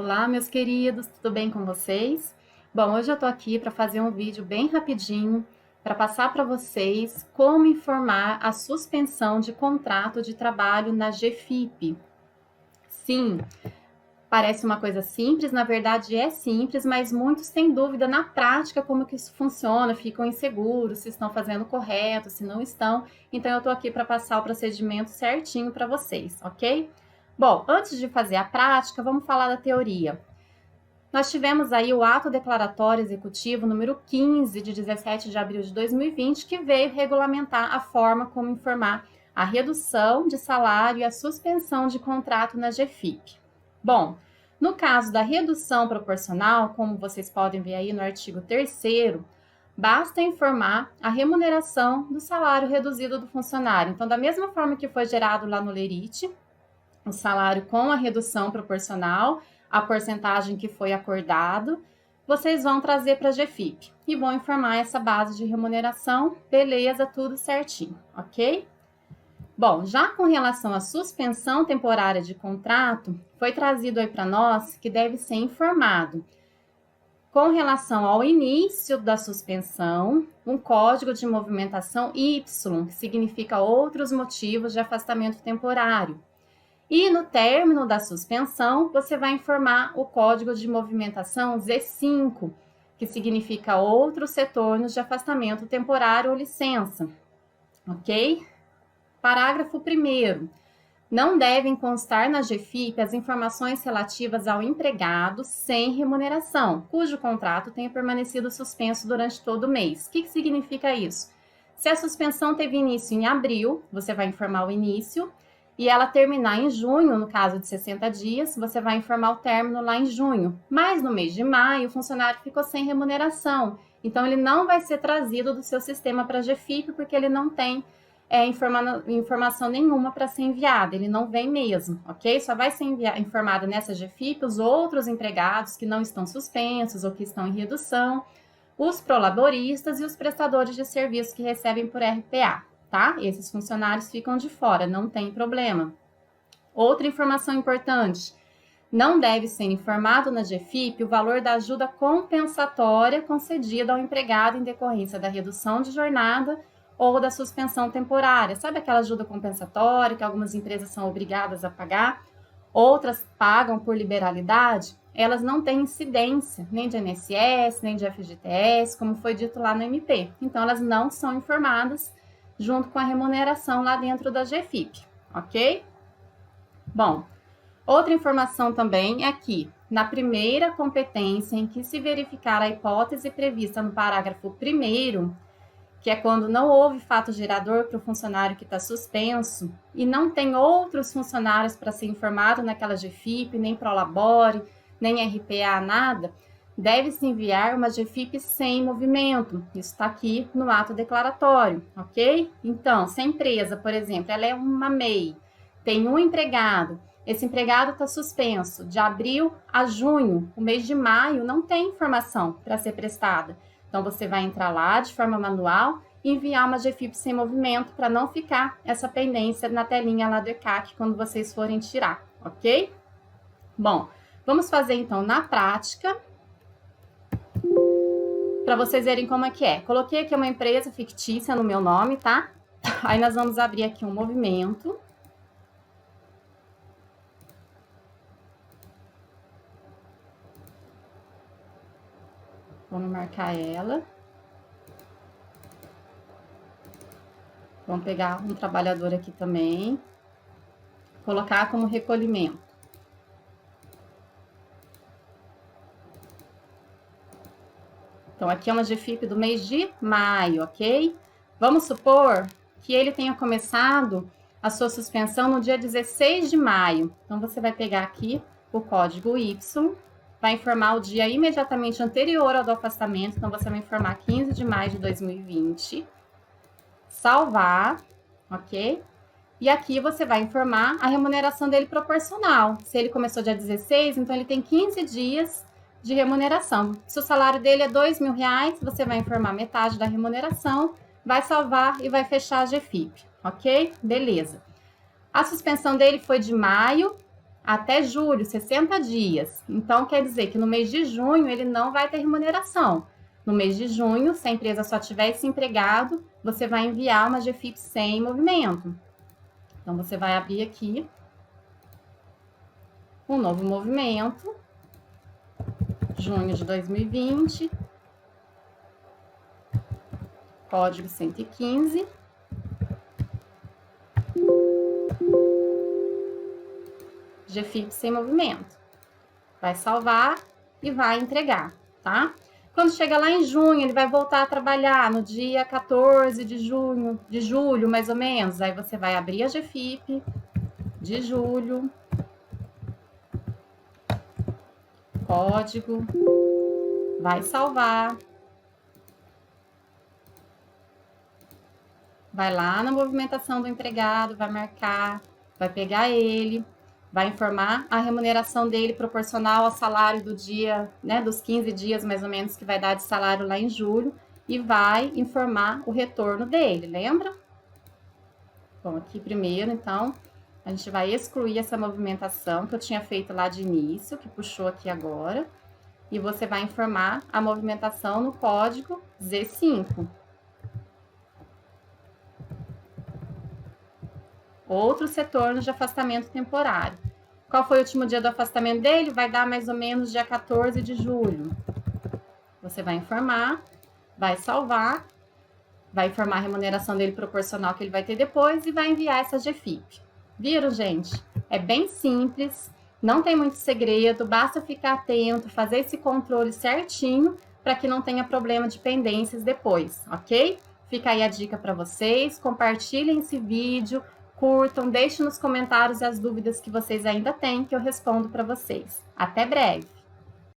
Olá, meus queridos, tudo bem com vocês? Bom, hoje eu tô aqui para fazer um vídeo bem rapidinho para passar para vocês como informar a suspensão de contrato de trabalho na GFIP. Sim, parece uma coisa simples, na verdade é simples, mas muitos têm dúvida na prática como que isso funciona, ficam inseguros, se estão fazendo correto, se não estão. Então eu tô aqui para passar o procedimento certinho para vocês, ok? Bom, antes de fazer a prática, vamos falar da teoria. Nós tivemos aí o ato declaratório executivo número 15, de 17 de abril de 2020, que veio regulamentar a forma como informar a redução de salário e a suspensão de contrato na GFIP. Bom, no caso da redução proporcional, como vocês podem ver aí no artigo 3º, basta informar a remuneração do salário reduzido do funcionário. Então, da mesma forma que foi gerado lá no LERIT, o salário com a redução proporcional à porcentagem que foi acordado, vocês vão trazer para a GFIP e vão informar essa base de remuneração, beleza, tudo certinho, ok? Bom, já com relação à suspensão temporária de contrato, foi trazido aí para nós que deve ser informado com relação ao início da suspensão, um código de movimentação Y, que significa outros motivos de afastamento temporário. E no término da suspensão, você vai informar o código de movimentação Z5, que significa outros retornos de afastamento temporário ou licença, ok? Parágrafo 1º. Não devem constar na GFIP as informações relativas ao empregado sem remuneração, cujo contrato tenha permanecido suspenso durante todo o mês. O que significa isso? Se a suspensão teve início em abril, você vai informar o início, e ela terminar em junho, no caso de 60 dias, você vai informar o término lá em junho. Mas no mês de maio, o funcionário ficou sem remuneração. Então, ele não vai ser trazido do seu sistema para a GFIP, porque ele não tem informação nenhuma para ser enviada. Ele não vem mesmo, ok? Só vai ser informado nessa GFIP os outros empregados que não estão suspensos ou que estão em redução, os prolaboristas e os prestadores de serviço que recebem por RPA. Tá? Esses funcionários ficam de fora, não tem problema. Outra informação importante, não deve ser informado na GFIP o valor da ajuda compensatória concedida ao empregado em decorrência da redução de jornada ou da suspensão temporária. Sabe aquela ajuda compensatória que algumas empresas são obrigadas a pagar? Outras pagam por liberalidade? Elas não têm incidência, nem de INSS, nem de FGTS, como foi dito lá no MP. Então, elas não são informadas junto com a remuneração lá dentro da GFIP, ok? Bom, outra informação também é que, na primeira competência em que se verificar a hipótese prevista no parágrafo 1º, que é quando não houve fato gerador para o funcionário que está suspenso e não tem outros funcionários para ser informado naquela GFIP, nem Prolabore, nem RPA, nada, deve-se enviar uma GFIP sem movimento. Isso está aqui no ato declaratório, ok? Então, se a empresa, por exemplo, ela é uma MEI, tem um empregado, esse empregado está suspenso de abril a junho, o mês de maio não tem informação para ser prestada. Então, você vai entrar lá de forma manual e enviar uma GFIP sem movimento para não ficar essa pendência na telinha lá do ECAC quando vocês forem tirar, ok? Bom, vamos fazer então na prática, para vocês verem como é que é. Coloquei aqui uma empresa fictícia no meu nome, tá? Aí nós vamos abrir aqui um movimento. Vamos marcar ela. Vamos pegar um trabalhador aqui também. Colocar como recolhimento. Então, aqui é uma GFIP do mês de maio, ok? Vamos supor que ele tenha começado a sua suspensão no dia 16 de maio. Então, você vai pegar aqui o código Y, vai informar o dia imediatamente anterior ao do afastamento. Então, você vai informar 15 de maio de 2020. Salvar, ok? E aqui você vai informar a remuneração dele proporcional. Se ele começou dia 16, então ele tem 15 dias de remuneração. Se o salário dele é R$2.000, você vai informar metade da remuneração, vai salvar e vai fechar a GFIP, ok? Beleza. A suspensão dele foi de maio até julho, 60 dias. Então, quer dizer que no mês de junho ele não vai ter remuneração. No mês de junho, se a empresa só tiver esse empregado, você vai enviar uma GFIP sem movimento. Então, você vai abrir aqui um novo movimento, junho de 2020, código 115. GFIP sem movimento. Vai salvar e vai entregar, tá? Quando chega lá em junho, ele vai voltar a trabalhar no dia 14 de julho, mais ou menos. Aí você vai abrir a GFIP de julho, código, vai salvar, vai lá na movimentação do empregado, vai marcar, vai pegar ele, vai informar a remuneração dele proporcional ao salário do dia, né, dos 15 dias mais ou menos que vai dar de salário lá em julho, e vai informar o retorno dele, lembra? Bom, aqui primeiro, então, a gente vai excluir essa movimentação que eu tinha feito lá de início, que puxou aqui agora, e você vai informar a movimentação no código Z5. Outros retornos de afastamento temporário. Qual foi o último dia do afastamento dele? Vai dar mais ou menos dia 14 de julho. Você vai informar, vai salvar, vai informar a remuneração dele proporcional que ele vai ter depois e vai enviar essa GFIP. Viram, gente? É bem simples, não tem muito segredo, basta ficar atento, fazer esse controle certinho para que não tenha problema de pendências depois, ok? Fica aí a dica para vocês, compartilhem esse vídeo, curtam, deixem nos comentários as dúvidas que vocês ainda têm, que eu respondo para vocês. Até breve!